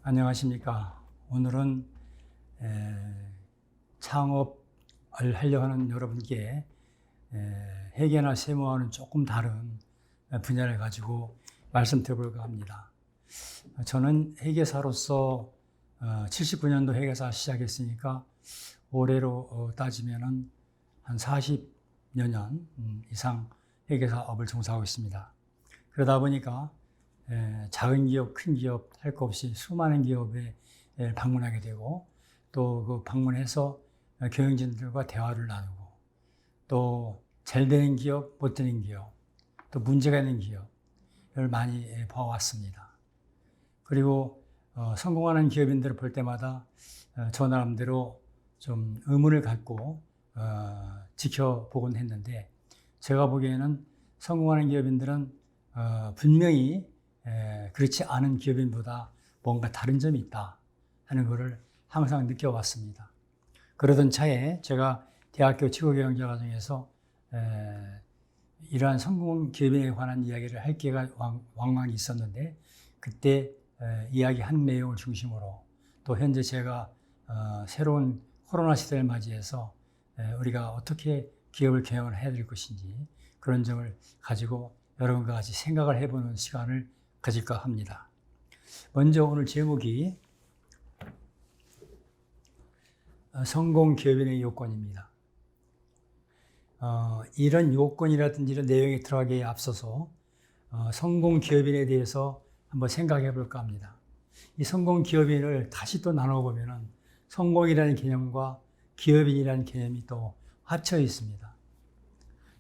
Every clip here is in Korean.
안녕하십니까. 오늘은 창업을 하려고 하는 여러분께 회계나 세무와는 조금 다른 분야를 가지고 말씀드려볼까 합니다. 저는 회계사로서 79년도 회계사 시작했으니까 올해로 따지면은 한 40여 년 이상 회계사업을 종사하고 있습니다. 그러다 보니까 작은 기업, 큰 기업 할 것 없이 수많은 기업에 방문하게 되고, 또 그 방문해서 경영진들과 대화를 나누고, 또 잘 되는 기업, 못 되는 기업, 또 문제가 있는 기업을 많이 봐왔습니다. 그리고 성공하는 기업인들을 볼 때마다 저 나름대로 좀 의문을 갖고 지켜보곤 했는데, 제가 보기에는 성공하는 기업인들은 분명히 그렇지 않은 기업인보다 뭔가 다른 점이 있다 하는 것을 항상 느껴왔습니다. 그러던 차에 제가 대학교 최고경영자 과정에서 이러한 성공 기업인에 관한 이야기를 할 기회가 왕왕 있었는데, 그때 이야기한 내용을 중심으로 또 현재 제가 새로운 코로나 시대를 맞이해서 우리가 어떻게 기업을 경영을 해야 될 것인지, 그런 점을 가지고 여러분과 같이 생각을 해보는 시간을 가질까 합니다. 먼저 오늘 제목이 성공 기업인의 요건입니다. 이런 요건이라든지 이런 내용에 들어가기에 앞서서 성공 기업인에 대해서 한번 생각해 볼까 합니다. 이 성공 기업인을 다시 또 나눠보면은 성공이라는 개념과 기업인이라는 개념이 또 합쳐 있습니다.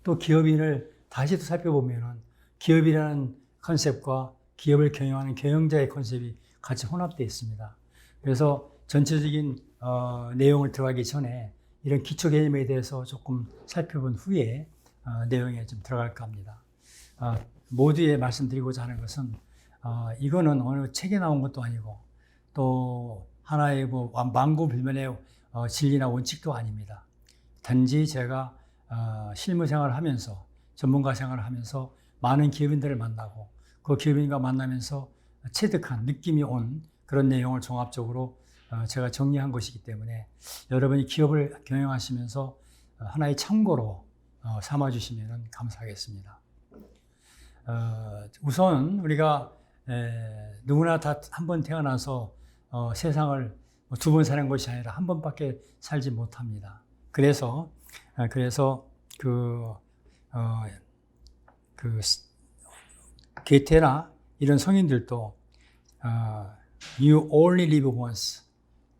또 기업인을 다시 또 살펴보면은 기업이라는 컨셉과 기업을 경영하는 경영자의 컨셉이 같이 혼합되어 있습니다. 그래서 전체적인 내용을 들어가기 전에 이런 기초 개념에 대해서 조금 살펴본 후에 내용에 좀 들어갈까 합니다. 모두에 말씀드리고자 하는 것은 이거는 어느 책에 나온 것도 아니고 또 하나의 뭐 만고불변의 진리나 원칙도 아닙니다. 단지 제가 실무 생활을 하면서, 전문가 생활을 하면서 많은 기업인들을 만나고 그 기업인과 만나면서 체득한 느낌이 온 그런 내용을 종합적으로 제가 정리한 것이기 때문에 여러분이 기업을 경영하시면서 하나의 참고로 삼아주시면 감사하겠습니다. 우선 우리가 누구나 다 한 번 태어나서 세상을 두 번 사는 것이 아니라 한 번밖에 살지 못합니다. 그래서 게테나 이런 성인들도 You only live once,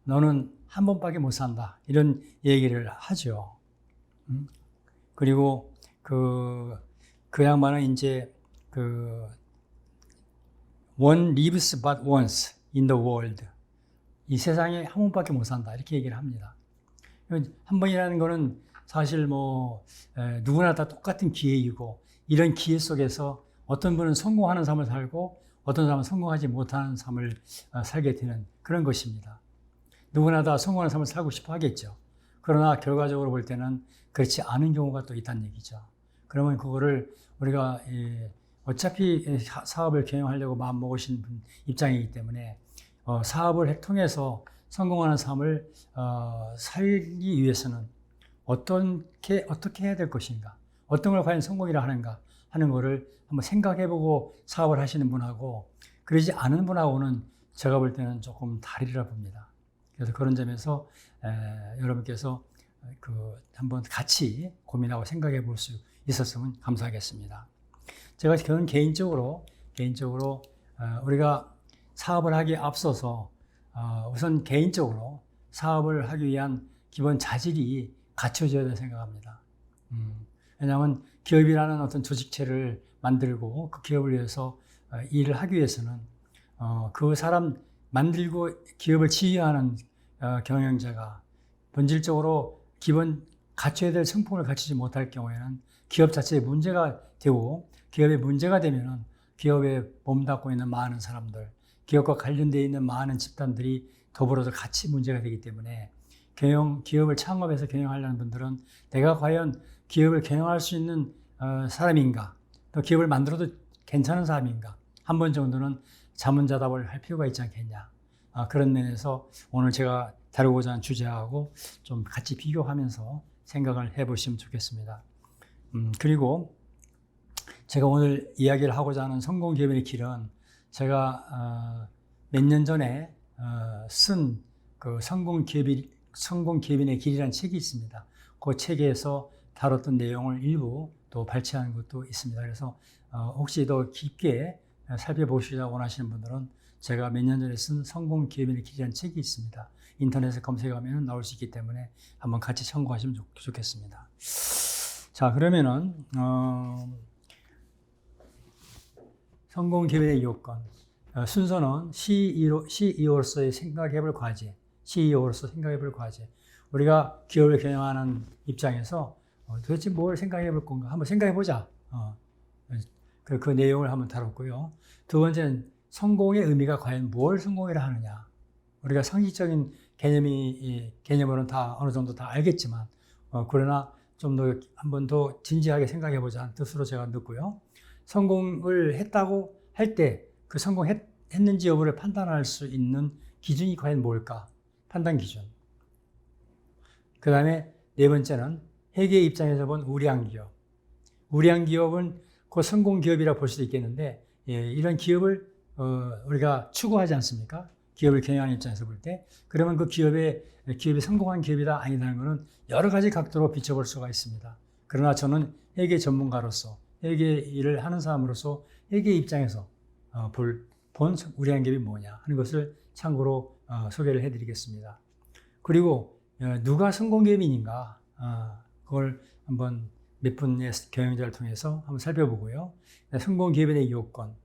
너는 한 번밖에 못 산다, 이런 얘기를 하죠. 그리고 그 양반은 이제 One lives but once in the world, 이 세상에 한 번밖에 못 산다, 이렇게 얘기를 합니다. 한 번이라는 거는 사실 누구나 다 똑같은 기회이고, 이런 기회 속에서 어떤 분은 성공하는 삶을 살고 어떤 사람은 성공하지 못하는 삶을 살게 되는 그런 것입니다. 누구나 다 성공하는 삶을 살고 싶어 하겠죠. 그러나 결과적으로 볼 때는 그렇지 않은 경우가 또 있다는 얘기죠. 그러면 그거를 우리가 어차피 사업을 경영하려고 마음먹으신 분 입장이기 때문에 사업을 통해서 성공하는 삶을 살기 위해서는 어떻게 해야 될 것인가, 어떤 걸 과연 성공이라 하는가 하는 거를 한번 생각해보고 사업을 하시는 분하고 그러지 않은 분하고는 제가 볼 때는 조금 다르리라 봅니다. 그래서 그런 점에서 여러분께서 한번 같이 고민하고 생각해 볼 수 있었으면 감사하겠습니다. 제가 개인적으로 우리가 사업을 하기에 앞서서 우선 개인적으로 사업을 하기 위한 기본 자질이 갖춰져야 된다고 생각합니다. 왜냐하면 기업이라는 어떤 조직체를 만들고 그 기업을 위해서 일을 하기 위해서는 그 사람 만들고 기업을 지휘하는 경영자가 본질적으로 기본 갖춰야 될 성품을 갖추지 못할 경우에는 기업 자체에 문제가 되고, 기업에 문제가 되면은 기업에 몸담고 있는 많은 사람들, 기업과 관련되어 있는 많은 집단들이 더불어서 같이 문제가 되기 때문에 기업을 창업해서 경영하려는 분들은 내가 과연 기업을 경영할 수 있는 사람인가, 또 기업을 만들어도 괜찮은 사람인가, 한 번 정도는 자문자답을 할 필요가 있지 않겠냐. 그런 면에서 오늘 제가 다루고자 하는 주제하고 좀 같이 비교하면서 생각을 해보시면 좋겠습니다. 그리고 제가 오늘 이야기를 하고자 하는 성공기업인의 길은 제가 몇 년 전에 쓴 그 성공기업인의 길이라는 책이 있습니다. 그 책에서 다뤘던 내용을 일부 또 발췌한 것도 있습니다. 그래서 혹시 더 깊게 살펴보시려고 원하시는 분들은 제가 몇 년 전에 쓴 성공기업인의 길이라는 책이 있습니다. 인터넷에 검색하면 나올 수 있기 때문에 한번 같이 참고하시면 좋겠습니다. 자, 그러면은 성공기업인의 요건 순서는 CEO로서의 생각해볼 과제, CEO로서 생각해볼 과제. 우리가 기업을 경영하는 입장에서 도대체 뭘 생각해볼 건가 한번 생각해보자. 그 내용을 한번 다뤘고요. 두 번째는 성공의 의미가 과연 뭘 성공이라 하느냐. 우리가 상식적인 개념으로는 다 어느 정도 다 알겠지만, 그러나 좀 더 한 번 더 진지하게 생각해보자는 뜻으로 제가 넣고요. 성공을 했다고 할 때 그 성공했는지 여부를 판단할 수 있는 기준이 과연 뭘까? 판단 기준. 그 다음에 네 번째는 회계의 입장에서 본 우량 기업. 우량 기업은 그 성공 기업이라 볼 수도 있겠는데, 이런 기업을 우리가 추구하지 않습니까? 기업을 경영하는 입장에서 볼 때. 그러면 그 기업이 성공한 기업이다 아니다는 것은 여러 가지 각도로 비춰볼 수가 있습니다. 그러나 저는 회계 전문가로서, 회계 일을 하는 사람으로서 회계 입장에서 본 우량 기업이 뭐냐 하는 것을 참고로 소개를 해드리겠습니다. 그리고 누가 성공 기업인인가, 그걸 한번 몇 분의 경영자를 통해서 한번 살펴보고요. 성공 기업인의 요건,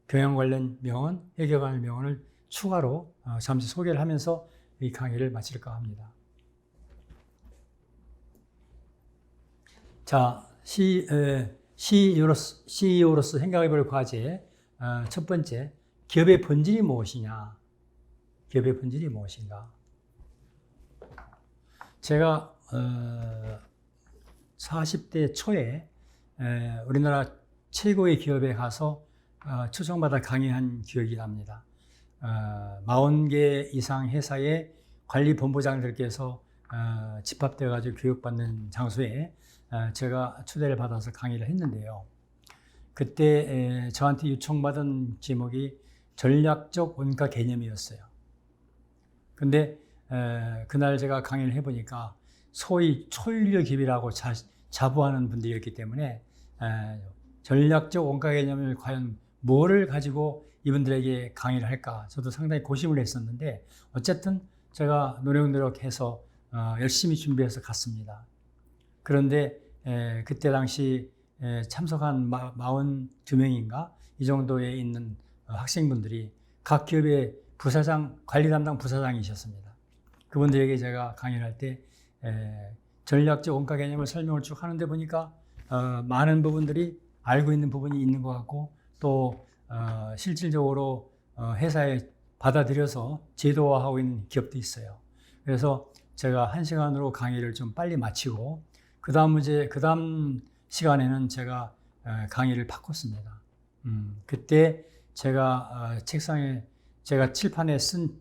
경영 관련 명언, 회계 관련 명언을 추가로 잠시 소개를 하면서 이 강의를 마칠까 합니다. 자, CEO로서 생각해볼 과제, 첫 번째, 기업의 본질이 무엇이냐? 기업의 본질이 무엇인가? 제가 40대 초에 우리나라 최고의 기업에 가서 초청받아 강의한 기억이 납니다. 40개 이상 회사의 관리본부장들께서 집합되어 가지고 교육받는 장소에 제가 초대를 받아서 강의를 했는데요. 그때 저한테 요청받은 제목이 전략적 원가 개념이었어요. 근데 그날 제가 강의를 해보니까 소위 초일류 기업이라고 자부하는 분들이었기 때문에 전략적 원가 개념을 과연 뭐를 가지고 이분들에게 강의를 할까 저도 상당히 고심을 했었는데 어쨌든 제가 노력해서 열심히 준비해서 갔습니다. 그런데 그때 당시 참석한 42명인가 이 정도에 있는 학생분들이 각 기업의 부사장, 관리 담당 부사장이셨습니다. 그분들에게 제가 강의를 할 때 전략적 원가 개념을 설명을 쭉 하는데 보니까 많은 부분들이 알고 있는 부분이 있는 것 같고 또 실질적으로 회사에 받아들여서 제도화하고 있는 기업도 있어요. 그래서 제가 1시간으로 강의를 좀 빨리 마치고 그 다음 시간에는 제가 강의를 바꿨습니다. 그때 제가 책상에 제가 칠판에 쓴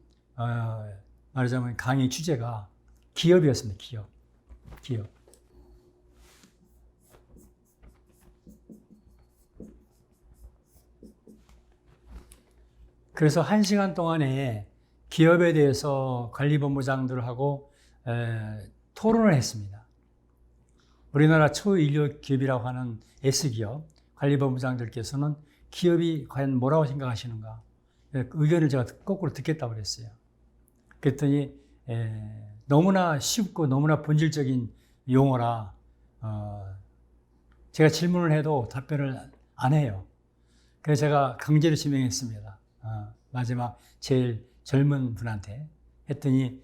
말하자면 강의 주제가 기업이었습니다. 기업. 그래서 1시간 동안에 기업에 대해서 관리본부장들하고 토론을 했습니다. 우리나라 초일류 기업이라고 하는 S기업 관리본부장들께서는 기업이 과연 뭐라고 생각하시는가 의견을 제가 거꾸로 듣겠다고 그랬어요. 그랬더니 너무나 쉽고 너무나 본질적인 용어라 제가 질문을 해도 답변을 안 해요. 그래서 제가 강제로 지명했습니다. 마지막 제일 젊은 분한테 했더니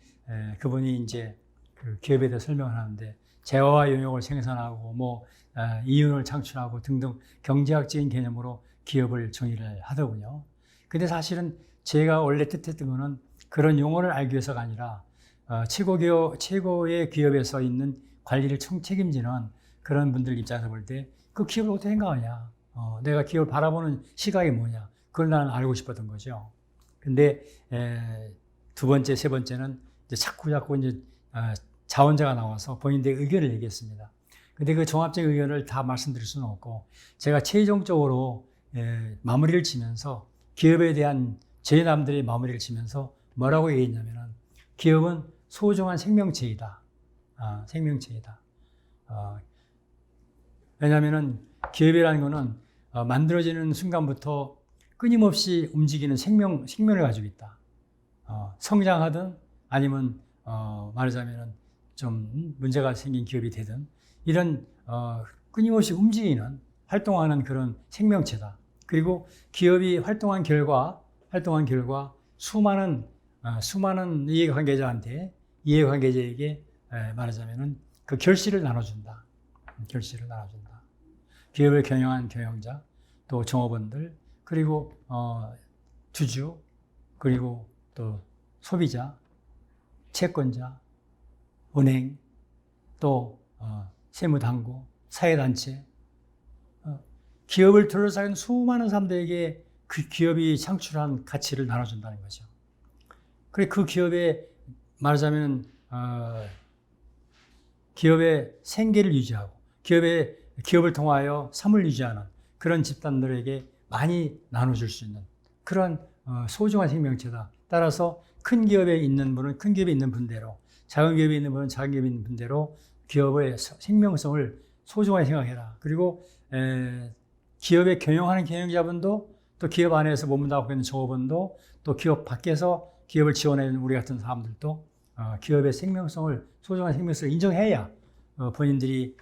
그분이 이제 그 기업에 대해 설명을 하는데 재화와 용역을 생산하고 이윤을 창출하고 등등 경제학적인 개념으로 기업을 정의를 하더군요. 근데 사실은 제가 원래 뜻했던 거는 그런 용어를 알기 위해서가 아니라 최고의 기업에서 있는 관리를 책임지는 그런 분들 입장에서 볼 때 그 기업을 어떻게 생각하냐, 내가 기업을 바라보는 시각이 뭐냐, 그걸 나는 알고 싶었던 거죠. 근데 두 번째, 세 번째는 이제 자꾸 이제 자원자가 나와서 본인들의 의견을 얘기했습니다. 근데 그 종합적인 의견을 다 말씀드릴 수는 없고, 제가 최종적으로 마무리를 지면서 기업에 대한 저희 남들의 마무리를 지면서 뭐라고 얘기했냐면은, 기업은 소중한 생명체이다. 생명체이다. 왜냐하면은 기업이라는 거는 만들어지는 순간부터 끊임없이 움직이는 생명을 가지고 있다. 성장하든 아니면 말하자면은 좀 문제가 생긴 기업이 되든 이런 끊임없이 움직이는 활동하는 그런 생명체다. 그리고 기업이 활동한 결과 수많은 이해관계자에게 말하자면은 그 결실을 나눠준다. 기업을 경영한 경영자, 또 종업원들, 그리고 주주, 그리고 또 소비자, 채권자, 은행, 또 세무당국, 사회단체, 기업을 둘러싸인 수많은 사람들에게 그 기업이 창출한 가치를 나눠준다는 거죠. 그래, 그 기업에 말하자면 기업의 생계를 유지하고 기업을 통하여 삶을 유지하는 그런 집단들에게 많이 나눠줄 수 있는 그런 소중한 생명체다. 따라서 큰 기업에 있는 분은 큰 기업에 있는 분대로, 작은 기업에 있는 분은 작은 기업에 있는 분대로 기업의 생명성을 소중하게 생각해라. 그리고 기업에 경영하는 경영자분도, 또 기업 안에서 머문다고 있는 종업원도, 또 기업 밖에서 기업을 지원하는 우리 같은 사람들도 기업의 생명성을, 소중한 생명성을 인정해야 본인들이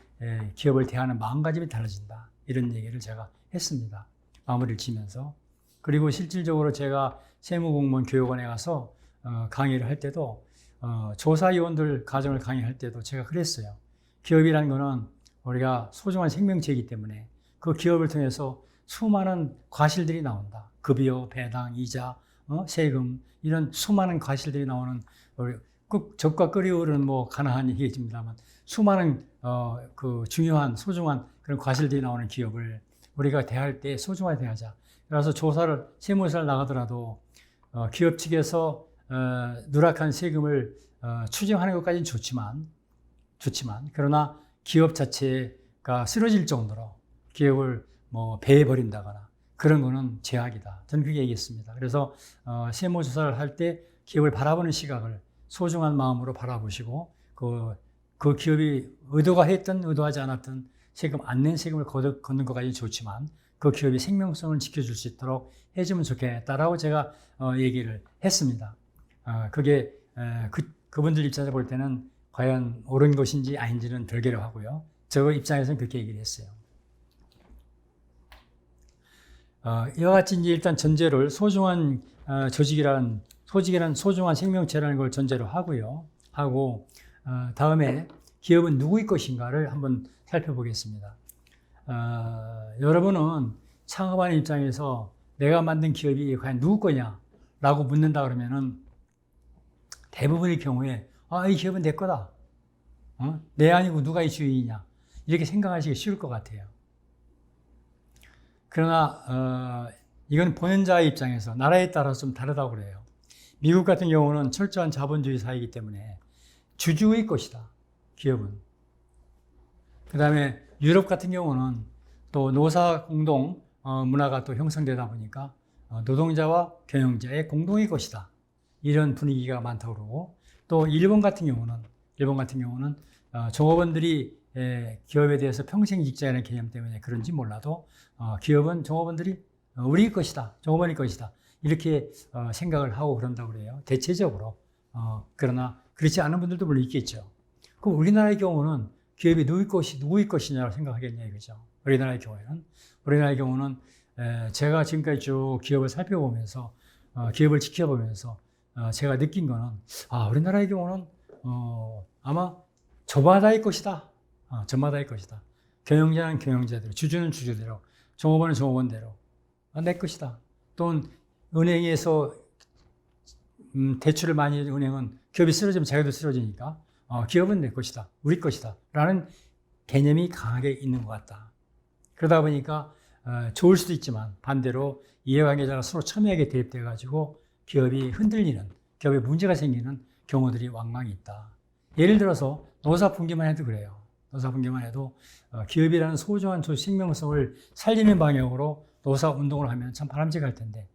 기업을 대하는 마음가짐이 달라진다. 이런 얘기를 제가 했습니다. 마무리를 지면서. 그리고 실질적으로 제가 세무공무원 교육원에 가서 강의를 할 때도 조사위원들 가정을 강의할 때도 제가 그랬어요. 기업이라는 거는 우리가 소중한 생명체이기 때문에 그 기업을 통해서 수많은 과실들이 나온다. 급여, 배당, 이자, 세금, 이런 수많은 과실들이 나오는, 적과 끓이오르는 가난한 얘기입니다만 수많은 그 중요한 소중한 그런 과실들이 나오는 기업을 우리가 대할 때 소중하게 대하자. 그래서 세무조사를 나가더라도 기업 측에서 누락한 세금을 추징하는 것까지는 좋지만 그러나 기업 자체가 쓰러질 정도로 기업을 배해버린다거나 그런 거는 제약이다. 저는 그렇게 얘기했습니다. 그래서 세무조사를 할 때 기업을 바라보는 시각을 소중한 마음으로 바라보시고 그 기업이 의도가 했든 의도하지 않았든 세금 안 낸 세금을 걷는 것까지 좋지만 그 기업이 생명성을 지켜줄 수 있도록 해주면 좋겠다라고 제가 얘기를 했습니다. 그게 그분들 입장에서 볼 때는 과연 옳은 것인지 아닌지는 별개로 하고요. 저 입장에서는 그렇게 얘기를 했어요. 이와 같이 이제 일단 전제를 소중한 조직이란 소중한 생명체라는 걸 전제로 하고 다음에 기업은 누구의 것인가를 한번 살펴보겠습니다. 여러분은 창업하는 입장에서 내가 만든 기업이 과연 누구 거냐라고 묻는다 그러면은 대부분의 경우에 이 기업은 내 거다. 내 아니고 누가 이 주인이냐. 이렇게 생각하시기 쉬울 것 같아요. 그러나 이건 보는 자의 입장에서 나라에 따라서 좀 다르다고 그래요. 미국 같은 경우는 철저한 자본주의 사회이기 때문에 주주의 것이다. 기업은. 그 다음에 유럽 같은 경우는 또 노사 공동 문화가 또 형성되다 보니까 노동자와 경영자의 공동의 것이다. 이런 분위기가 많다고 그러고, 또 일본 같은 경우는 종업원들이 기업에 대해서 평생 직장이라는 개념 때문에 그런지 몰라도 기업은 종업원들이 우리 것이다, 종업원의 것이다 이렇게 생각을 하고 그런다고 그래요. 대체적으로. 그러나 그렇지 않은 분들도 물론 있겠죠. 그럼 우리나라의 경우는 기업이 누구의 것이냐고 생각하겠냐 이거죠. 우리나라의 경우는 제가 지금까지 쭉 기업을 살펴보면서 기업을 지켜보면서 제가 느낀 거는 우리나라의 경우는 아마 저마다의 것이다. 저마다의 것이다. 경영자는 경영자대로, 주주는 주주대로, 종업원은 종업원대로 내 것이다. 또는 은행에서 대출을 많이 해준 은행은 기업이 쓰러지면 자기도 쓰러지니까 기업은 내 것이다. 우리 것이다. 라는 개념이 강하게 있는 것 같다. 그러다 보니까 좋을 수도 있지만 반대로 이해관계자가 서로 첨예하게 대립돼가지고 기업이 흔들리는, 기업에 문제가 생기는 경우들이 왕왕 있다. 예를 들어서 노사 분기만 해도 그래요. 노사 분기만 해도 기업이라는 소중한 생명성을 살리는 방향으로 노사 운동을 하면 참 바람직할 텐데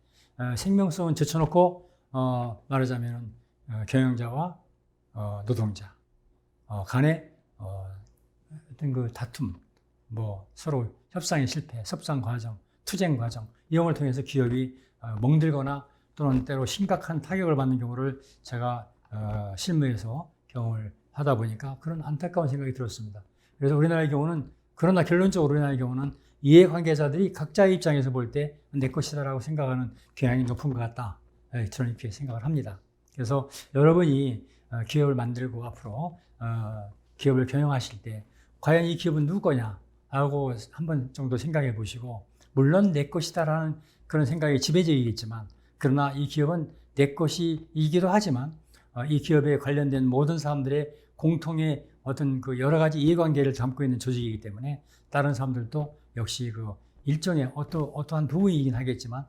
생명성은 제쳐놓고 말하자면 경영자와 노동자 간의 어떤 그 다툼, 뭐 서로 협상의 실패, 협상 과정, 투쟁 과정 이런 걸 통해서 기업이 멍들거나 또는 때로 심각한 타격을 받는 경우를 제가 실무에서 경험을 하다 보니까 그런 안타까운 생각이 들었습니다. 그래서 우리나라의 경우는 그러나 결론적으로 우리나라의 경우는 이해관계자들이 각자의 입장에서 볼 때 내 것이다라고 생각하는 경향이 높은 것 같다. 저는 이렇게 생각을 합니다. 그래서 여러분이 기업을 만들고 앞으로 기업을 경영하실 때 과연 이 기업은 누구 거냐 하고 한 번 정도 생각해 보시고 물론 내 것이다라는 그런 생각이 지배적이겠지만 그러나 이 기업은 내 것이기도 하지만 이 기업에 관련된 모든 사람들의 공통의 어떤 그 여러 가지 이해관계를 담고 있는 조직이기 때문에 다른 사람들도 역시 그 일종의 어떠한 부분이긴 하겠지만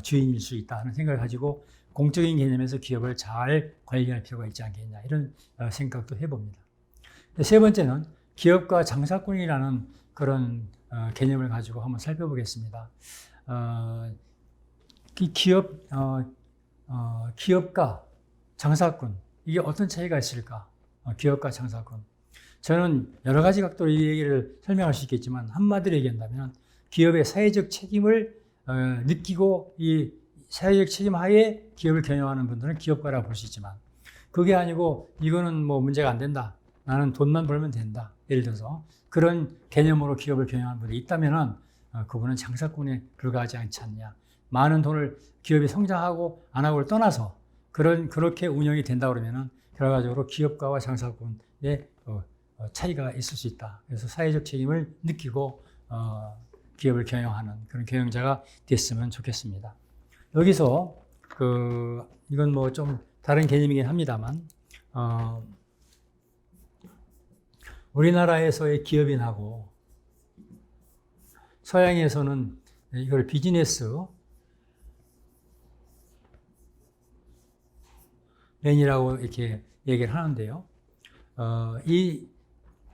주인일 수 있다 하는 생각을 가지고 공적인 개념에서 기업을 잘 관리할 필요가 있지 않겠냐 이런 생각도 해봅니다. 세 번째는 기업과 장사꾼이라는 그런 개념을 가지고 한번 살펴보겠습니다. 기업과 장사꾼 이게 어떤 차이가 있을까? 기업과 장사꾼. 저는 여러 가지 각도로 이 얘기를 설명할 수 있겠지만 한마디로 얘기한다면 기업의 사회적 책임을 느끼고 이 사회적 책임 하에 기업을 경영하는 분들은 기업가라고 볼 수 있지만 그게 아니고 이거는 뭐 문제가 안 된다. 나는 돈만 벌면 된다. 예를 들어서 그런 개념으로 기업을 경영하는 분이 있다면 그분은 장사꾼에 불과하지 않지 않냐. 많은 돈을 기업이 성장하고 안 하고를 떠나서 그렇게 운영이 된다 그러면은 결과적으로 기업가와 장사꾼의 차이가 있을 수 있다. 그래서 사회적 책임을 느끼고 기업을 경영하는 그런 경영자가 됐으면 좋겠습니다. 여기서 이건 뭐 좀 다른 개념이긴 합니다만 우리나라에서의 기업인하고 서양에서는 이걸 비즈니스 맨이라고 이렇게 얘기를 하는데요. 이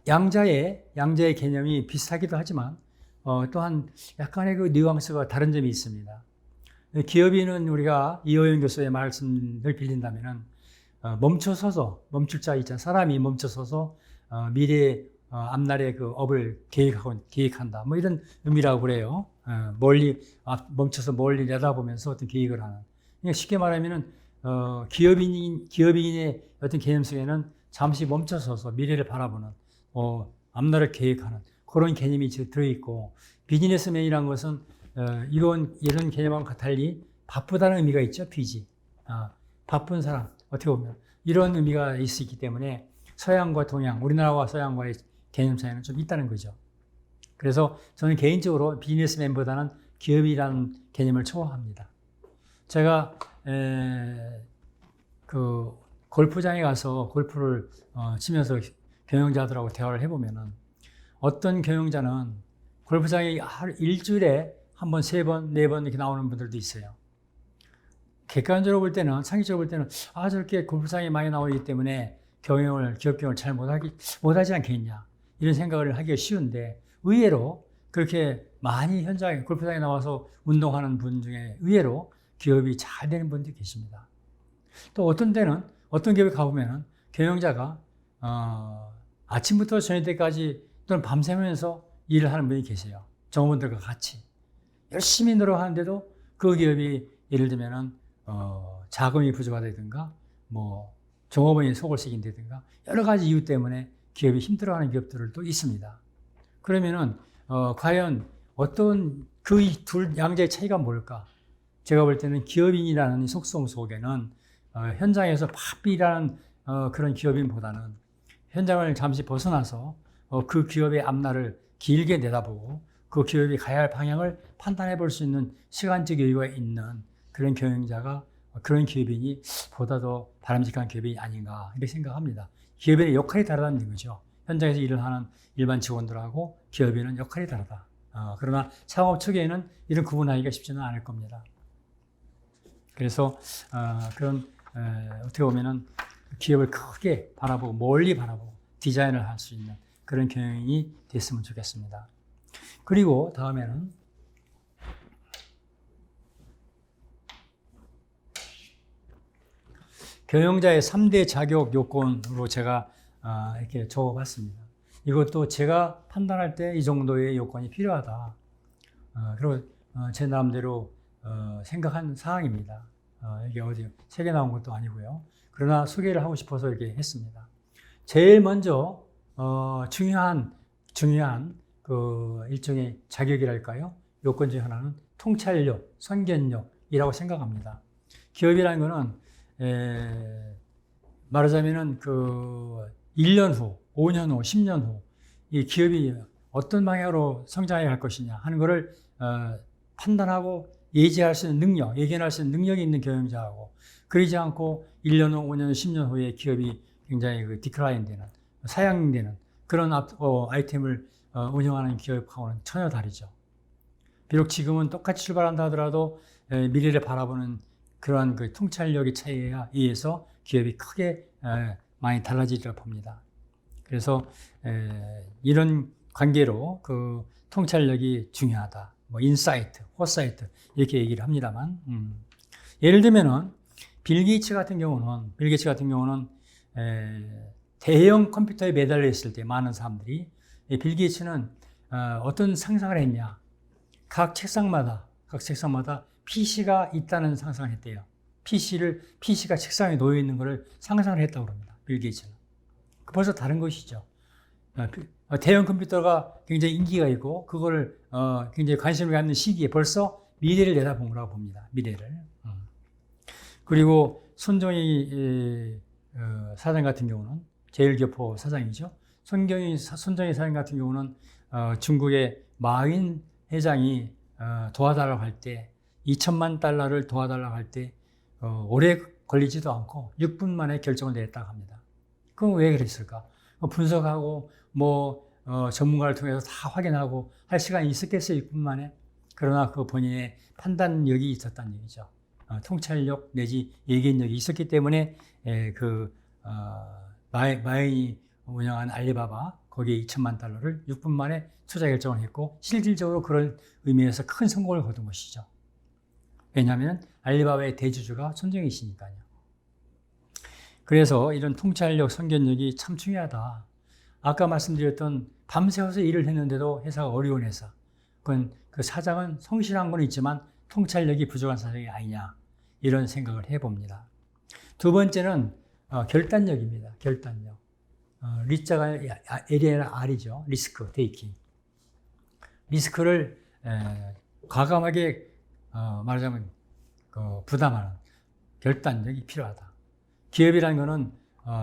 양자의 개념이 비슷하기도 하지만 또한 약간의 그 뉘앙스가 다른 점이 있습니다. 기업인은 우리가 이호영 교수의 말씀을 빌린다면은 멈출 자 있잖아요. 사람이 멈춰서서 미래의 앞날의 그 업을 계획한다. 뭐 이런 의미라고 그래요. 멈춰서 멀리 내다보면서 어떤 계획을 하는. 그러니까 쉽게 말하면은 기업인의 어떤 개념 속에는 잠시 멈춰서서 미래를 바라보는 앞날을 계획하는 그런 개념이 들어있고 비즈니스맨이라는 것은 이런 개념과 달리 바쁘다는 의미가 있죠. 비지. 바쁜 사람. 어떻게 보면 이런 의미가 있기 때문에 서양과 동양, 우리나라와 서양과의 개념 차이는 좀 있다는 거죠. 그래서 저는 개인적으로 비즈니스맨보다는 기업이라는 개념을 좋아합니다. 제가 그 골프장에 가서 골프를 치면서 경영자들하고 대화를 해보면은 어떤 경영자는 골프장에 일주일에 한 번, 세 번, 네 번 이렇게 나오는 분들도 있어요. 객관적으로 볼 때는, 상식적으로 볼 때는 저렇게 골프장에 많이 나오기 때문에 기업 경영을 잘 못하지 않겠냐 이런 생각을 하기가 쉬운데 의외로 그렇게 많이 현장에 골프장에 나와서 운동하는 분 중에 의외로 기업이 잘 되는 분들이 계십니다. 또 어떤 때는 어떤 기업에 가보면 경영자가 아침부터 저녁 때까지 또는 밤새면서 일을 하는 분이 계세요. 종업원들과 같이 열심히 노력하는데도 그 기업이 예를 들면은 자금이 부족하다든가 뭐 종업원이 속을 새긴다든가 여러 가지 이유 때문에 기업이 힘들어하는 기업들도 또 있습니다. 그러면은 과연 어떤 그 둘 양자의 차이가 뭘까? 제가 볼 때는 기업인이라는 속성 속에는 현장에서 바삐 일하는 그런 기업인보다는 현장을 잠시 벗어나서 그 기업의 앞날을 길게 내다보고 그 기업이 가야 할 방향을 판단해 볼 수 있는 시간적 여유가 있는 그런 경영자가 그런 기업인이 보다 더 바람직한 기업인이 아닌가 이렇게 생각합니다. 기업인의 역할이 다르다는 거죠. 현장에서 일을 하는 일반 직원들하고 기업인은 역할이 다르다. 그러나 창업 초기에는 이런 구분하기가 쉽지는 않을 겁니다. 그래서 그런 어떻게 보면은 기업을 크게 바라보고 멀리 바라보고 디자인을 할 수 있는 그런 경영이 됐으면 좋겠습니다. 그리고 다음에는 경영자의 3대 자격 요건으로 제가 이렇게 적어봤습니다. 이것도 제가 판단할 때 이 정도의 요건이 필요하다. 그리고 제 나름대로 생각한 사항입니다. 이게 어디 책에 나온 것도 아니고요. 그러나 소개를 하고 싶어서 이렇게 했습니다. 제일 먼저 중요한 그 일종의 자격이랄까요? 요건 중 하나는 통찰력, 선견력이라고 생각합니다. 기업이라는 거는 말하자면은 그 1년 후, 5년 후, 10년 후 이 기업이 어떤 방향으로 성장해 갈 것이냐 하는 것을 판단하고 예지할 수 있는 능력, 예견할 수 있는 능력이 있는 경영자하고 그러지 않고 1년 후, 5년 후, 10년 후에 기업이 굉장히 그 디클라인되는, 사양되는 그런 아이템을 운영하는 기업하고는 전혀 다르죠. 비록 지금은 똑같이 출발한다 하더라도 미래를 바라보는 그러한 그 통찰력의 차이에 의해서 기업이 크게 많이 달라지리라 봅니다. 그래서 이런 관계로 그 통찰력이 중요하다. 뭐 인사이트, 포사이트 이렇게 얘기를 합니다만 예를 들면은 빌 게이츠 같은 경우는 대형 컴퓨터에 매달려 있을 때 많은 사람들이 빌 게이츠는 어떤 상상을 했냐? 각 책상마다 PC가 있다는 상상을 했대요. PC가 책상에 놓여 있는 것을 상상을 했다고 합니다. 빌 게이츠는. 벌써 다른 것이죠. 대형 컴퓨터가 굉장히 인기가 있고 그거를 굉장히 관심을 갖는 시기에 벌써 미래를 내다본 거라고 봅니다. 미래를. 그리고 손정희 사장 같은 경우는 제일교포 사장이죠. 손정희 사장 같은 경우는 중국의 마윈 회장이 도와달라고 할 때 2천만 달러를 도와달라고 할 때 오래 걸리지도 않고 6분 만에 결정을 내렸다고 합니다. 그럼 왜 그랬을까? 분석하고 전문가를 통해서 다 확인하고 할 시간이 있었겠어요, 6분 만에. 그러나 그 본인의 판단력이 있었다는 얘기죠. 통찰력 내지 예견력이 있었기 때문에 마윈이 운영한 알리바바 거기에 2천만 달러를 6분 만에 투자 결정을 했고 실질적으로 그런 의미에서 큰 성공을 거둔 것이죠. 왜냐하면 알리바바의 대주주가 손정희씨니까요. 그래서 이런 통찰력, 선견력이 참 중요하다. 아까 말씀드렸던 밤새워서 일을 했는데도 회사가 어려운 회사. 그건 그 사장은 성실한 건 있지만 통찰력이 부족한 사장이 아니냐. 이런 생각을 해봅니다. 두 번째는 결단력입니다. 결단력. 리자가 L이나 R이죠. 리스크 테이킹. 리스크를 과감하게 말하자면 부담하는 결단력이 필요하다. 기업이라는 것은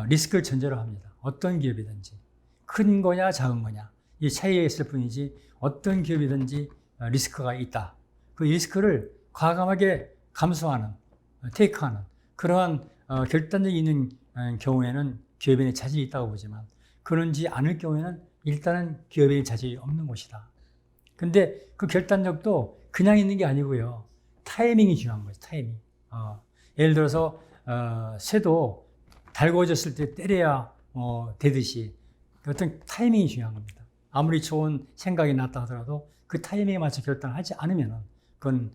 리스크를 전제로 합니다. 어떤 기업이든지 큰 거냐 작은 거냐 이 차이가 있을 뿐이지 어떤 기업이든지 리스크가 있다. 그 리스크를 과감하게 감수하는 테이크하는 그러한 결단력이 있는 경우에는 기업인의 자질이 있다고 보지만 그런지 않을 경우에는 일단은 기업인의 자질이 없는 것이다. 근데 그 결단력도 그냥 있는 게 아니고요. 타이밍이 중요한 거죠. 타이밍. 예를 들어서 새도 달궈졌을 때 때려야 되듯이 어떤 타이밍이 중요한 겁니다. 아무리 좋은 생각이 났다 하더라도 그 타이밍에 맞춰 결단을 하지 않으면 그건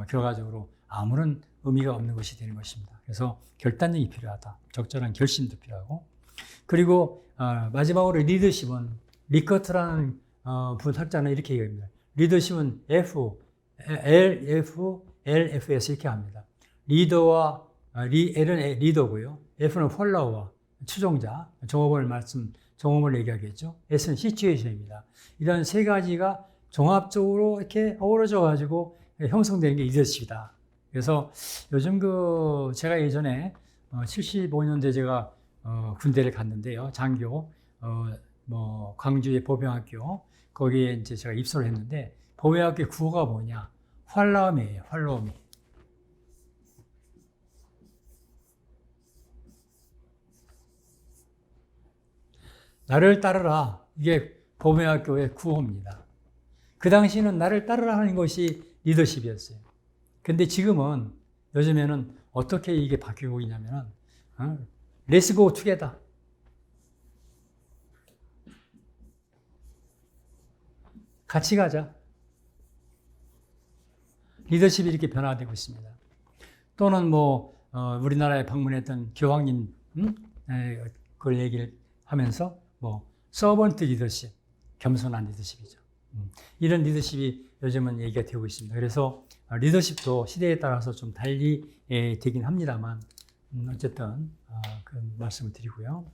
결과적으로 아무런 의미가 없는 것이 되는 것입니다. 그래서 결단력이 필요하다. 적절한 결심도 필요하고 그리고 마지막으로 리더십은 리커트라는 분 학자는 이렇게 얘기합니다. 리더십은 LFS 이렇게 합니다. 리더와 L은 리더고요. F는 폴로워, 추종자, 종업을 얘기하겠죠. S는 시츄에이션입니다. 이런 세 가지가 종합적으로 이렇게 어우러져 가지고 형성되는 게 리더십이다. 그래서 요즘 제가 예전에 75년대 제가 군대를 갔는데요. 장교, 광주의 보병학교 거기에 이제 제가 입소를 했는데 보병학교 구호가 뭐냐? 활라움이에요. 활라움이. 나를 따르라. 이게 보병학교의 구호입니다. 그 당시는 나를 따르라 하는 것이 리더십이었어요. 근데 지금은 요즘에는 어떻게 이게 바뀌고 있냐면은, Let's go together. 같이 가자. 리더십이 이렇게 변화되고 있습니다. 또는 우리나라에 방문했던 교황님, 그걸 얘기를 하면서, 서번트 리더십, 겸손한 리더십이죠. 이런 리더십이 요즘은 얘기가 되고 있습니다. 그래서 리더십도 시대에 따라서 좀 달리 되긴 합니다만, 어쨌든, 그런 말씀을 드리고요.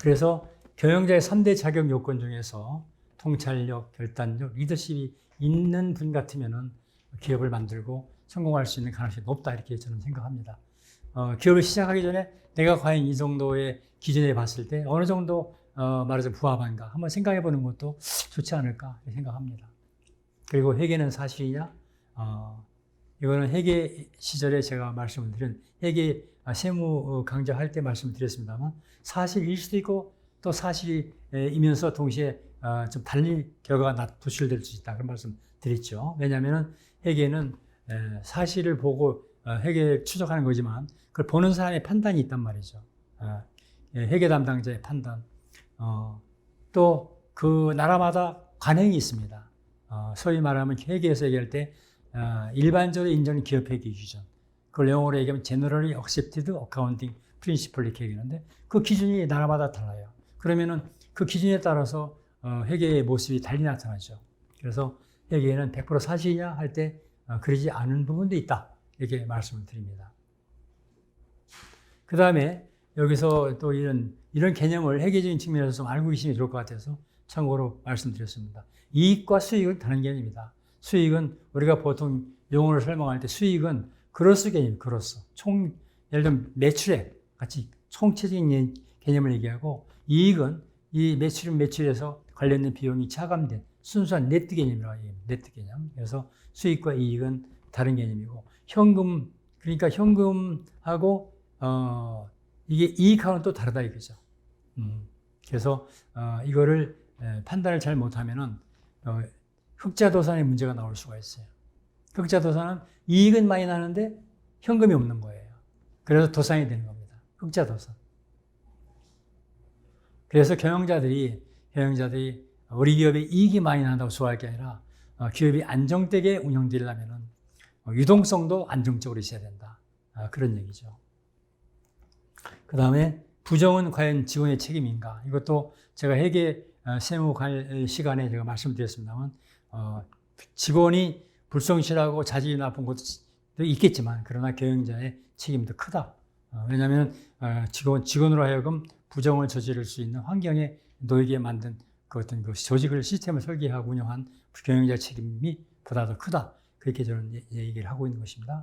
그래서 경영자의 3대 자격 요건 중에서 통찰력, 결단력, 리더십이 있는 분 같으면은 기업을 만들고 성공할 수 있는 가능성이 높다 이렇게 저는 생각합니다. 기업을 시작하기 전에 내가 과연 이 정도의 기준에 봤을 때 어느 정도 말하자면 부합한가 한번 생각해 보는 것도 좋지 않을까 생각합니다. 그리고 회계는 사실이냐? 이거는 회계 시절에 제가 말씀을 드린 회계 세무 강좌할 때 말씀을 드렸습니다만 사실일 수도 있고 또 사실이면서 동시에 좀 달리 결과가 도출될 수 있다 그런 말씀 드렸죠. 왜냐하면 회계는 사실을 보고 회계 추적하는 거지만 그걸 보는 사람의 판단이 있단 말이죠. 회계 담당자의 판단. 또 그 나라마다 관행이 있습니다. 소위 말하면 회계에서 얘기할 때 일반적으로 인정된 기업 회계 기준. 그걸 영어로 얘기하면 Generally Accepted Accounting Principle 이렇게 얘기하는데 그 기준이 나라마다 달라요. 그러면은 그 기준에 따라서 회계의 모습이 달리 나타나죠. 그래서 회계는 100% 사실이냐 할 때 그러지 않은 부분도 있다. 이렇게 말씀을 드립니다. 그 다음에 여기서 또 이런 개념을 회계적인 측면에서 좀 알고 계시면 좋을 것 같아서 참고로 말씀드렸습니다. 이익과 수익은 다른 개념입니다. 수익은 우리가 보통 용어를 설명할 때 수익은 그로스 개념, 그로스. 예를 들면 매출액 같이 총체적인 개념을 얘기하고 이익은 이 매출에서 관련된 비용이 차감된 순수한 네트 개념이라고 얘기합니다. 네트 개념. 그래서 수익과 이익은 다른 개념이고 현금, 그러니까 현금하고 이게 이익하고는 또 다르다 이거죠. 그래서 이거를 판단을 잘 못하면은 흑자도산의 문제가 나올 수가 있어요. 흑자도산은 이익은 많이 나는데 현금이 없는 거예요. 그래서 도산이 되는 겁니다. 흑자도산. 그래서 경영자들이 우리 기업에 이익이 많이 난다고 좋아할 게 아니라 기업이 안정되게 운영되려면은 유동성도 안정적으로 있어야 된다. 그런 얘기죠. 그 다음에 부정은 과연 직원의 책임인가? 이것도 제가 회계 세무 갈 시간에 제가 말씀드렸습니다만 직원이 불성실하고 자질이 나쁜 것도 있겠지만 그러나 경영자의 책임도 크다. 왜냐하면 직원으로 하여금 부정을 저지를 수 있는 환경에 놓이게 만든 그 어떤 그 조직을 시스템을 설계하고 운영한 경영자의 책임이 보다 더 크다. 그렇게 저는 얘기를 하고 있는 것입니다.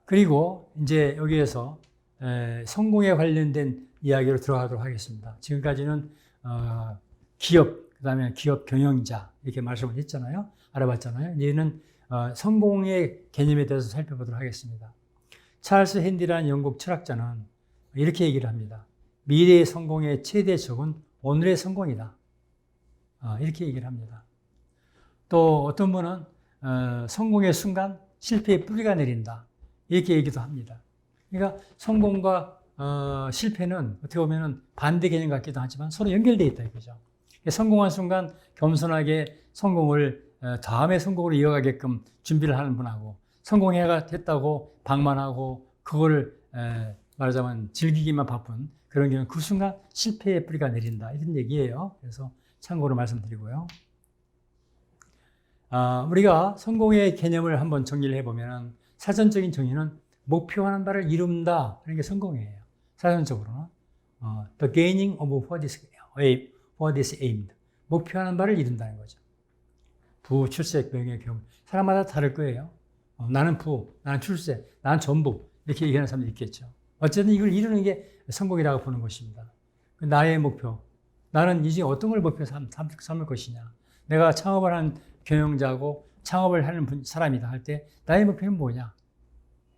그리고 이제 여기에서 성공에 관련된 이야기로 들어가도록 하겠습니다. 지금까지는 기업, 그 다음에 기업 경영자 이렇게 말씀을 했잖아요. 알아봤잖아요. 이제는 성공의 개념에 대해서 살펴보도록 하겠습니다. 찰스 핸디라는 영국 철학자는 이렇게 얘기를 합니다. 미래의 성공의 최대 적은 오늘의 성공이다. 이렇게 얘기를 합니다. 또 어떤 분은 성공의 순간 실패의 뿌리가 내린다. 이렇게 얘기도 합니다. 그러니까 성공과 실패는 어떻게 보면 반대 개념 같기도 하지만 서로 연결되어 있다 이거죠. 성공한 순간 겸손하게 성공을 다음에 성공으로 이어가게끔 준비를 하는 분하고 성공해가 됐다고 방만하고 그거를 말하자면 즐기기만 바쁜 그런 경우는 그 순간 실패의 뿌리가 내린다 이런 얘기예요. 그래서 참고로 말씀드리고요. 우리가 성공의 개념을 한번 정리를 해보면 사전적인 정의는 목표하는 바를 이룬다 하는 게 성공이에요. 사전적으로는 the gaining of what is aimed. 목표하는 바를 이룬다는 거죠. 부, 출세, 명예, 경. 사람마다 다를 거예요. 나는 부, 나는 출세, 나는 전부 이렇게 얘기하는 사람도 있겠죠. 어쨌든 이걸 이루는 게 성공이라고 보는 것입니다. 나의 목표. 나는 이제 어떤 걸 목표 삼을 것이냐. 내가 창업을 한 경영자고 창업을 하는 사람이다 할 때 나의 목표는 뭐냐.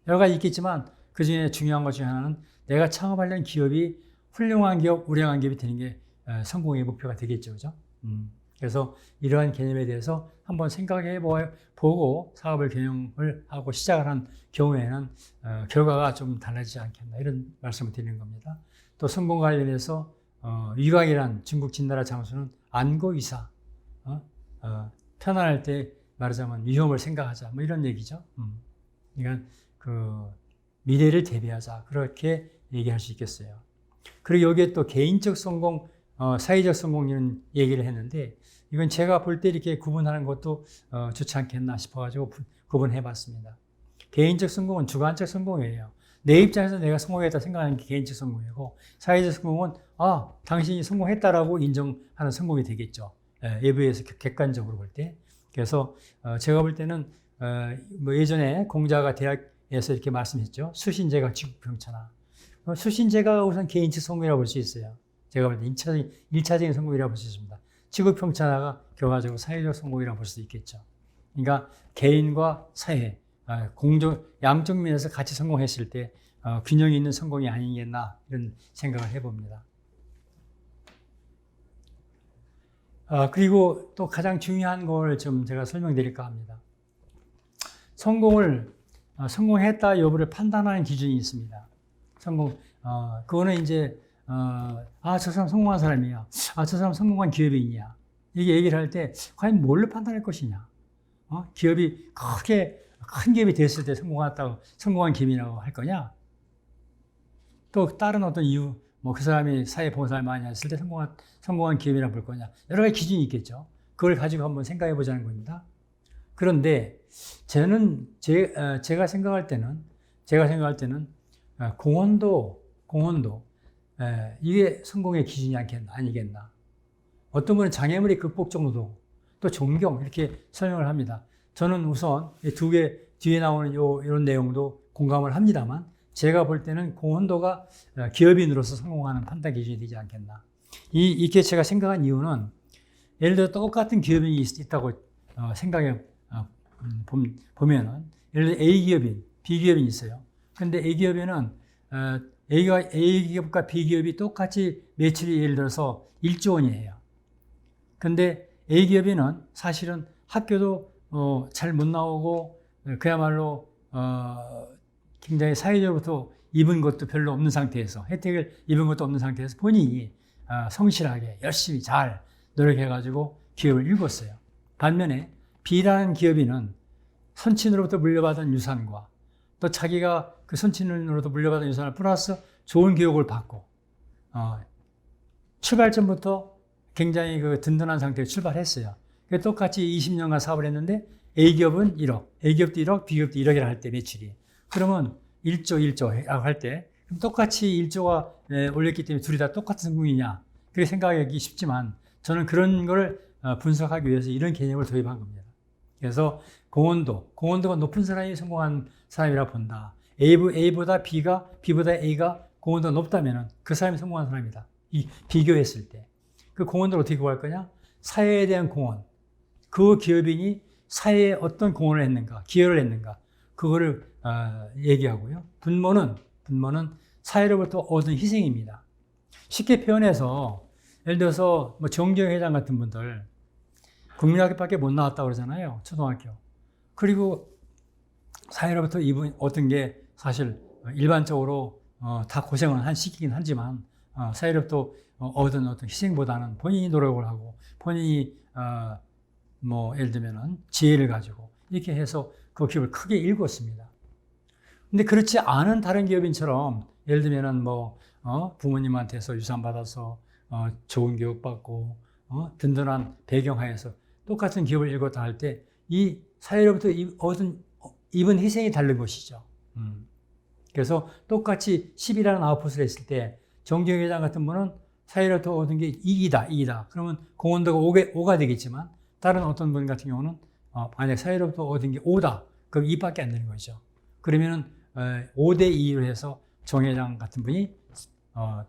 여러 가지 있겠지만 그 중에 중요한 것 중에 하나는 내가 창업하려는 기업이 훌륭한 기업, 우량한 기업이 되는 게 성공의 목표가 되겠죠. 그죠? 그래서 이러한 개념에 대해서 한번 생각해 보고 사업을 경영을 하고 시작을 한 경우에는 결과가 좀 달라지지 않겠나 이런 말씀을 드리는 겁니다. 또 성공 관련해서 위곽이란 중국 진나라 장수는 안고의사, 편안할 때 말하자면 위험을 생각하자 뭐 이런 얘기죠. 그러니까 그 미래를 대비하자 그렇게 얘기할 수 있겠어요. 그리고 여기에 또 개인적 성공, 사회적 성공 이런 얘기를 했는데 이건 제가 볼 때 이렇게 구분하는 것도 좋지 않겠나 싶어가지고 구분해 봤습니다. 개인적 성공은 주관적 성공이에요. 내 입장에서 내가 성공했다 생각하는 게 개인적 성공이고 사회적 성공은 당신이 성공했다라고 인정하는 성공이 되겠죠. 외부에서 객관적으로 볼 때. 그래서 제가 볼 때는 뭐 예전에 공자가 대학에서 이렇게 말씀했죠. 수신제가 지국평천하. 수신제가 우선 개인적 성공이라고 볼 수 있어요. 제가 볼 때 1차적인 성공이라고 볼 수 있습니다. 지구평천하가 결과적으로 사회적 성공이라고 볼 수 있겠죠. 그러니까 개인과 사회, 양쪽 면에서 같이 성공했을 때 균형이 있는 성공이 아니겠나 이런 생각을 해봅니다. 그리고 또 가장 중요한 걸 좀 제가 설명드릴까 합니다. 성공했다 여부를 판단하는 기준이 있습니다. 그거는 이제 저 사람 성공한 사람이야. 저 사람 성공한 기업인이야. 이게 얘기를 할 때 과연 뭘로 판단할 것이냐? 기업이 크게 큰 기업이 됐을 때 성공한 기업이라고 할 거냐? 또 다른 어떤 이유, 뭐 그 사람이 사회 봉사를 많이 했을 때 성공한 기업이라고 볼 거냐? 여러 가지 기준이 있겠죠. 그걸 가지고 한번 생각해 보자는 겁니다. 그런데 제가 생각할 때는 공헌도 이게 성공의 기준이 아니겠나. 어떤 분은 장애물의 극복 정도, 또 존경 이렇게 설명을 합니다. 저는 우선 이 두 개 뒤에 나오는 이런 내용도 공감을 합니다만 제가 볼 때는 공헌도가 기업인으로서 성공하는 판단 기준이 되지 않겠나. 이게 제가 생각한 이유는 예를 들어 똑같은 기업인이 있다고 생각해 보면은 예를 들어 A 기업인, B 기업인이 있어요. 근데 A 기업인은 A 기업과 B 기업이 똑같이 매출이 예를 들어서 1조 원이에요. 근데 A 기업인은 사실은 학교도 잘 못 나오고 그야말로 굉장히 사회적으로부터 입은 것도 별로 없는 상태에서 혜택을 입은 것도 없는 상태에서 본인이 성실하게 열심히 잘 노력해가지고 기업을 일궜어요. 반면에 B라는 기업인은 선친으로부터 물려받은 유산과 또 자기가 그 선친으로부터 물려받은 유산을 플러스 좋은 교육을 받고 출발점부터 굉장히 그 든든한 상태로 출발했어요. 똑같이 20년간 사업을 했는데 A기업은 1억, A기업도 1억, B기업도 1억이라 할 때 매출이. 그러면 1조라고 할 때 그럼 똑같이 1조가 올렸기 때문에 둘이 다 똑같은 성공이냐 그렇게 생각하기 쉽지만 저는 그런 걸 분석하기 위해서 이런 개념을 도입한 겁니다. 그래서 공헌도가 높은 사람이 성공한 사람이라 본다. A보다 B보다 A가 공헌도가 높다면 그 사람이 성공한 사람이다. 비교했을 때. 그 공헌도를 어떻게 구할 거냐? 사회에 대한 공헌. 그 기업인이 사회에 어떤 공헌을 했는가, 기여를 했는가. 그거를 얘기하고요. 분모는 사회로부터 얻은 희생입니다. 쉽게 표현해서 예를 들어서 뭐 정경 회장 같은 분들 국민학교밖에 못 나왔다고 그러잖아요. 초등학교. 그리고 사회로부터 얻은 게 사실 일반적으로 다 고생을 시키긴 하지만 사회로부터 얻은 어떤 희생보다는 본인이 노력을 하고 본인이 뭐 예를 들면은 지혜를 가지고 이렇게 해서 그 기업을 크게 일궜습니다. 근데 그렇지 않은 다른 기업인처럼 예를 들면은 뭐 부모님한테서 유산 받아서 좋은 교육 받고 든든한 배경하에서 똑같은 기업을 일궜다 할 때 이 사회로부터 입은 희생이 다른 것이죠. 그래서 똑같이 10이라는 아웃풋을 했을 때 정경 회장 같은 분은 사회로부터 얻은 게 2이다. 그러면 공헌도가 5가 되겠지만 다른 어떤 분 같은 경우는 만약 사회로부터 얻은 게 5다. 그럼 2밖에 안 되는 거죠. 그러면은 5대 2로 해서 정 회장 같은 분이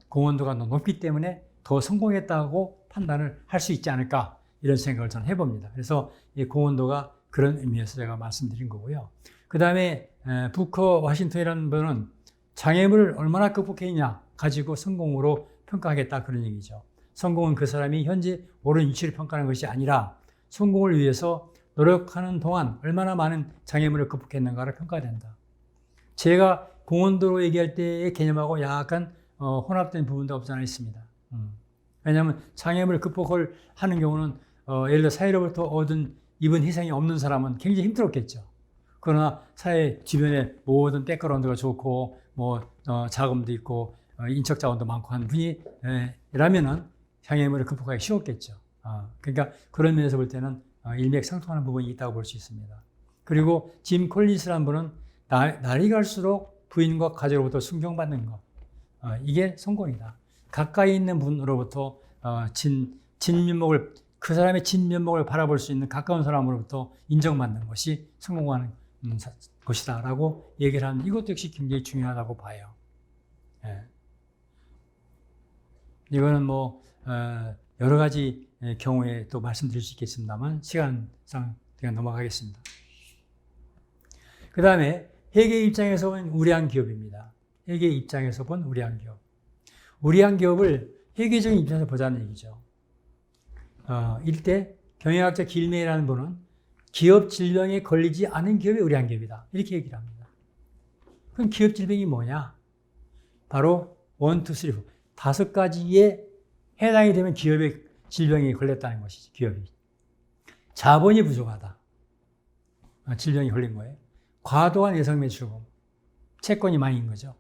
공헌도가 높기 때문에 더 성공했다고 판단을 할 수 있지 않을까 이런 생각을 저는 해봅니다. 그래서 이 공헌도가 그런 의미에서 제가 말씀드린 거고요. 그 다음에 부커 워싱턴이라는 분은 장애물을 얼마나 극복했냐 가지고 성공으로 평가하겠다 그런 얘기죠. 성공은 그 사람이 현재 옳은 위치를 평가하는 것이 아니라 성공을 위해서 노력하는 동안 얼마나 많은 장애물을 극복했는가를 평가된다. 제가 공헌도로 얘기할 때의 개념하고 약간 혼합된 부분도 없지 않아 있습니다. 왜냐하면 장애물을 극복을 하는 경우는 예를 들어 사회로부터 입은 희생이 없는 사람은 굉장히 힘들었겠죠. 그러나 사회 주변에 모든 백그라운드가 좋고 자금도 있고 인적 자원도 많고 한 분이 라면은 장애물을 극복하기 쉬웠겠죠. 그러니까 그런 면에서 볼 때는 일맥상통하는 부분이 있다고 볼 수 있습니다. 그리고 짐 콜린스라는 분은 날이 갈수록 부인과 가족으로부터 순경받는 것, 이게 성공이다. 가까이 있는 분으로부터 진면목을 그 사람의 진면목을 바라볼 수 있는 가까운 사람으로부터 인정받는 것이 성공하는 것이다라고 얘기를 하는 이것도 역시 굉장히 중요하다고 봐요. 예. 이거는 여러 가지 경우에 또 말씀드릴 수 있겠습니다만 시간상 그냥 넘어가겠습니다. 그 다음에 회계 입장에서 본 우량 기업입니다. 회계 입장에서 본 우량 기업. 우량 기업을 회계적인 입장에서 보자는 얘기죠. 이때 경영학자 길메이라는 분은 기업 질병에 걸리지 않은 기업이 우량 기업이다. 이렇게 얘기를 합니다. 그럼 기업 질병이 뭐냐? 바로 1, 2, 3, 4. 5가지에 해당이 되면 기업의 질병이 걸렸다는 것이지, 기업이. 자본이 부족하다. 질병이 걸린 거예요. 과도한 예상 매출금. 채권이 많은 거죠.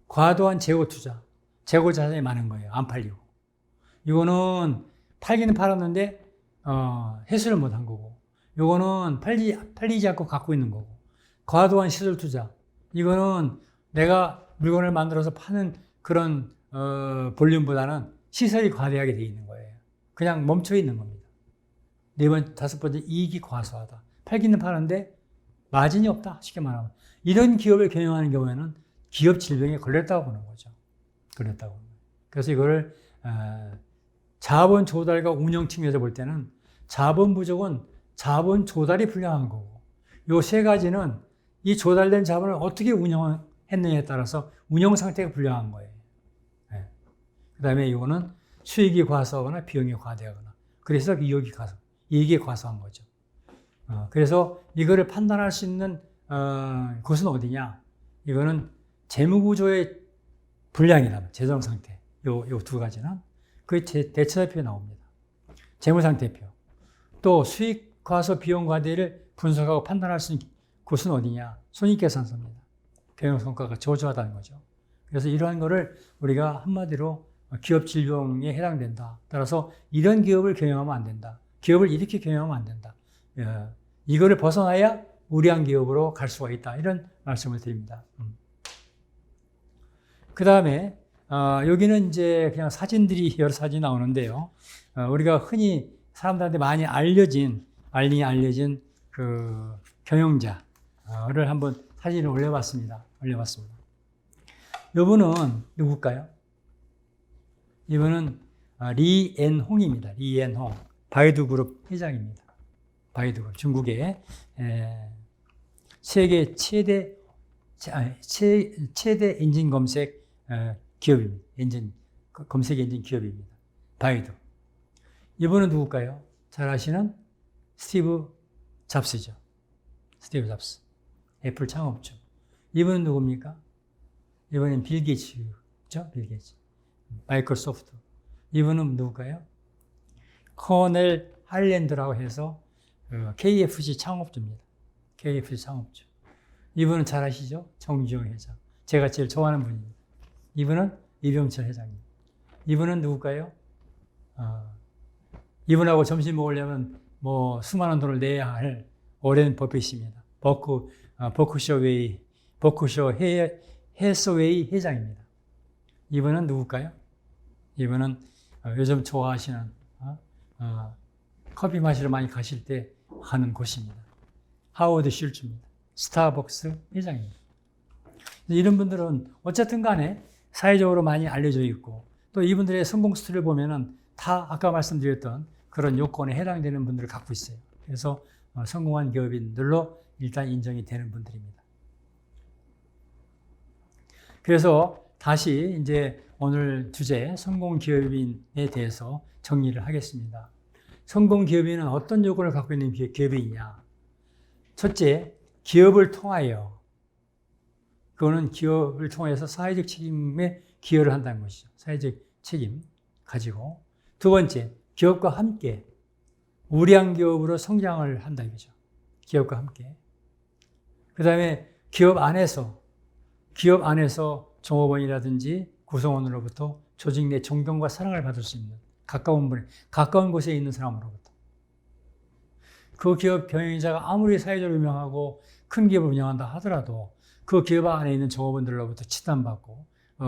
과도한 재고 투자. 재고 자산이 많은 거예요. 안 팔리고. 이거는 팔기는 팔았는데, 회수를 못 한 거고. 이거는 팔리지 않고 갖고 있는 거고. 과도한 시설 투자. 이거는 내가 물건을 만들어서 파는 그런, 볼륨보다는 시설이 과대하게 돼 있는 거예요. 그냥 멈춰 있는 겁니다. 5번째, 이익이 과소하다. 팔기는 파는데 마진이 없다. 쉽게 말하면. 이런 기업을 경영하는 경우에는 기업 질병에 걸렸다고 보는 거죠. 걸렸다고. 그래서 이거를, 자본 조달과 운영 측면에서 볼 때는 자본 부족은 자본 조달이 불량한 거고, 요 3가지는 이 조달된 자본을 어떻게 운영했느냐에 따라서 운영 상태가 불량한 거예요. 네. 그 다음에 이거는 수익이 과소하거나 비용이 과대하거나, 그래서 이익이 과소한 거죠. 그래서 이거를 판단할 수 있는 곳은 어디냐? 이거는 재무구조의 불량이다. 재정 상태. 요 2가지는 그 대처사표에 나옵니다. 재무상태표. 또 수익 과소 비용 과대를 분석하고 판단할 수 있는 곳은 어디냐? 손익계산서입니다. 경영 성과가 저조하다는 거죠. 그래서 이러한 거를 우리가 한마디로 기업 질병에 해당된다. 따라서 이런 기업을 경영하면 안 된다. 기업을 이렇게 경영하면 안 된다. 이거를 벗어나야 우량 기업으로 갈 수가 있다. 이런 말씀을 드립니다. 그 다음에 여기는 이제 그냥 여러 사진이 나오는데요. 우리가 흔히 사람들한테 많이 알려진 그 경영자를 한번 사진을 올려봤습니다. 이분은 누굴까요? 이분은 리앤홍입니다. 리앤홍. 바이두그룹 회장입니다. 바이두그룹. 중국의 세계 최대 엔진 검색 기업입니다. 검색 엔진 기업입니다. 바이두. 이분은 누굴까요? 잘 아시는 스티브 잡스죠. 스티브 잡스. 애플 창업주. 이분은 누굽니까? 이분은 빌 게이츠죠. 빌 게이츠. 마이크로소프트. 이분은 누굴까요? 커넬 할랜드라고 해서 KFC 창업주입니다. KFC 창업주. 이분은 잘 아시죠? 정주영 회장. 제가 제일 좋아하는 분입니다. 이분은 이병철 회장입니다. 이분은 누굴까요? 이분하고 점심 먹으려면 수많은 돈을 내야 할 오랜 버핏입니다. 버크셔 해서웨이 회장입니다. 이분은 누굴까요? 이분은 요즘 좋아하시는 커피 마시러 많이 가실 때 가는 곳입니다. 하워드 슐츠입니다. 스타벅스 회장입니다. 이런 분들은 어쨌든 간에 사회적으로 많이 알려져 있고, 또 이분들의 성공 스토리를 보면은 다 아까 말씀드렸던 그런 요건에 해당되는 분들을 갖고 있어요. 그래서 성공한 기업인들로 일단 인정이 되는 분들입니다. 그래서 다시 이제 오늘 주제 성공 기업인에 대해서 정리를 하겠습니다. 성공 기업인은 어떤 요건을 갖고 있는 기업인이냐? 첫째, 기업을 통하여, 그거는 기업을 통해서 사회적 책임에 기여를 한다는 것이죠. 사회적 책임 가지고. 두 번째, 기업과 함께 우량 기업으로 성장을 한다 이거죠. 기업과 함께. 그 다음에 기업 안에서 종업원이라든지 구성원으로부터 조직 내 존경과 사랑을 받을 수 있는 가까운 곳에 있는 사람으로부터. 그 기업 경영자가 아무리 사회적으로 유명하고 큰 기업을 운영한다 하더라도 그 기업 안에 있는 종업원들로부터 치단받고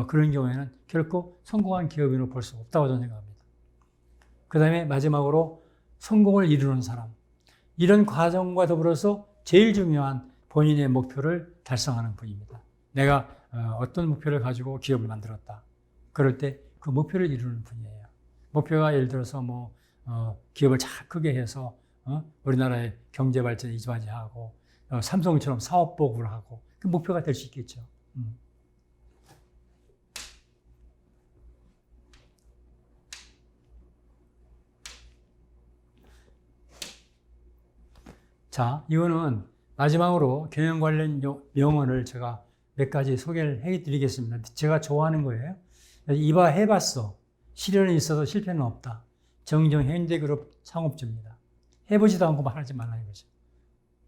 그런 경우에는 결코 성공한 기업인으로 볼 수 없다고 저는 생각합니다. 그 다음에 마지막으로 성공을 이루는 사람. 이런 과정과 더불어서 제일 중요한 본인의 목표를 달성하는 분입니다. 내가 어떤 목표를 가지고 기업을 만들었다. 그럴 때 그 목표를 이루는 분이에요. 목표가 예를 들어서 기업을 잘 크게 해서 우리나라의 경제 발전에 이바지하고 삼성처럼 사업 보급을 하고 그 목표가 될 수 있겠죠. 자, 이거는 마지막으로 경영 관련 명언을 제가 몇 가지 소개를 해드리겠습니다. 제가 좋아하는 거예요. 이봐 해봤어. 시련이 있어도 실패는 없다. 정정 현대그룹 창업주입니다. 해보지도 않고 말하지 말라 이거죠.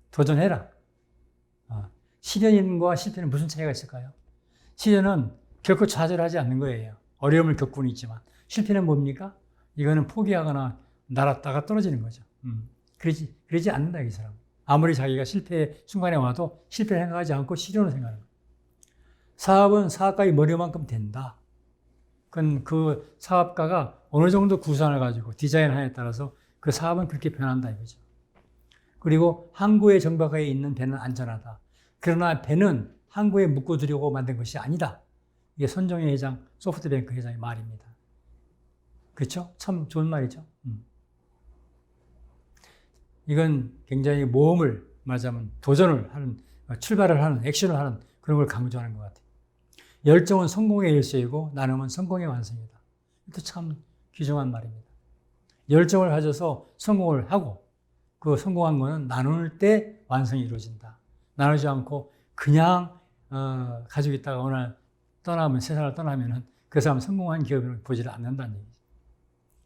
도전해라. 시련과 실패는 무슨 차이가 있을까요? 시련은 결코 좌절하지 않는 거예요. 어려움을 겪고는 있지만 실패는 뭡니까? 이거는 포기하거나 날았다가 떨어지는 거죠. 그러지 않는다 이 사람. 아무리 자기가 실패 순간에 와도 실패를 생각하지 않고 시련을 생각하는 거예요. 사업은 사업가의 머리만큼 된다. 그건 그 사업가가 어느 정도 구상을 가지고 디자인하에 따라서 그 사업은 그렇게 변한다 이거죠. 그리고 항구의 정박하에 있는 배는 안전하다. 그러나 배는 항구에 묶어두려고 만든 것이 아니다. 이게 손정혜 회장, 소프트뱅크 회장의 말입니다. 그렇죠? 참 좋은 말이죠. 이건 굉장히 모험을 말하자면 도전을 하는, 출발을 하는, 액션을 하는 그런 걸 강조하는 것 같아요. 열정은 성공의 열쇠이고 나눔은 성공의 완성이다. 이것도 참 귀중한 말입니다. 열정을 가져서 성공을 하고 그 성공한 거는 나눌 때 완성이 이루어진다. 나누지 않고 그냥 가지고 있다가 어느 날 세상을 떠나면은 그 사람은 성공한 기업으로 보지를 않는다는 얘기죠.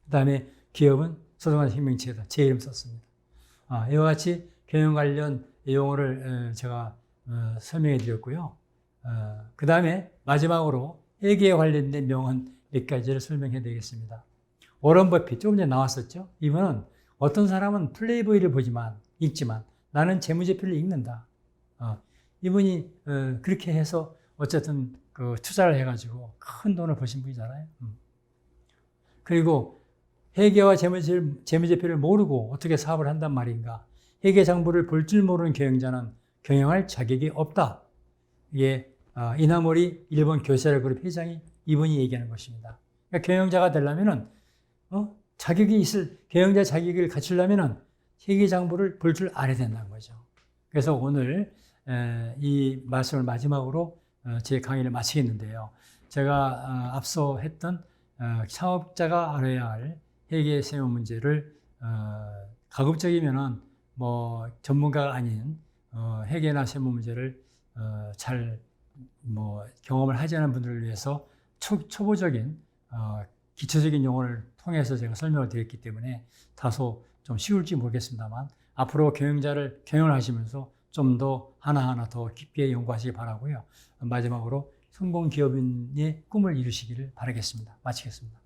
그 다음에 기업은 소중한 생명체다. 제 이름 썼습니다. 이와 같이 경영 관련 용어를 제가 설명해 드렸고요. 그 다음에 마지막으로 회계에 관련된 명언 몇 가지를 설명해 드리겠습니다. 워런 버핏, 조금 전에 나왔었죠? 이분은 어떤 사람은 플레이보이를 읽지만 나는 재무제표를 읽는다. 이분이 그렇게 해서 어쨌든 그 투자를 해가지고 큰 돈을 버신 분이잖아요. 그리고 회계와 재무제표를 모르고 어떻게 사업을 한단 말인가. 회계장부를 볼 줄 모르는 경영자는 경영할 자격이 없다. 이게 이나모리 일본 교세라 그룹 회장이 이분이 얘기하는 것입니다. 그러니까 경영자가 되려면은 경영자 자격을 갖추려면은 회계장부를 볼 줄 알아야 된다는 거죠. 그래서 오늘 이 말씀을 마지막으로 제 강의를 마치겠는데요. 제가 앞서 했던 창업자가 알아야 할 회계 세무 문제를 가급적이면은 전문가가 아닌 회계나 세무 문제를 잘 경험을 하지 않은 분들을 위해서 초보적인 기초적인 용어를 통해서 제가 설명을 드렸기 때문에 다소 좀 쉬울지 모르겠습니다만 앞으로 경영을 하시면서 좀 더 하나하나 더 깊게 연구하시기 바라고요. 마지막으로 성공 기업인의 꿈을 이루시기를 바라겠습니다. 마치겠습니다.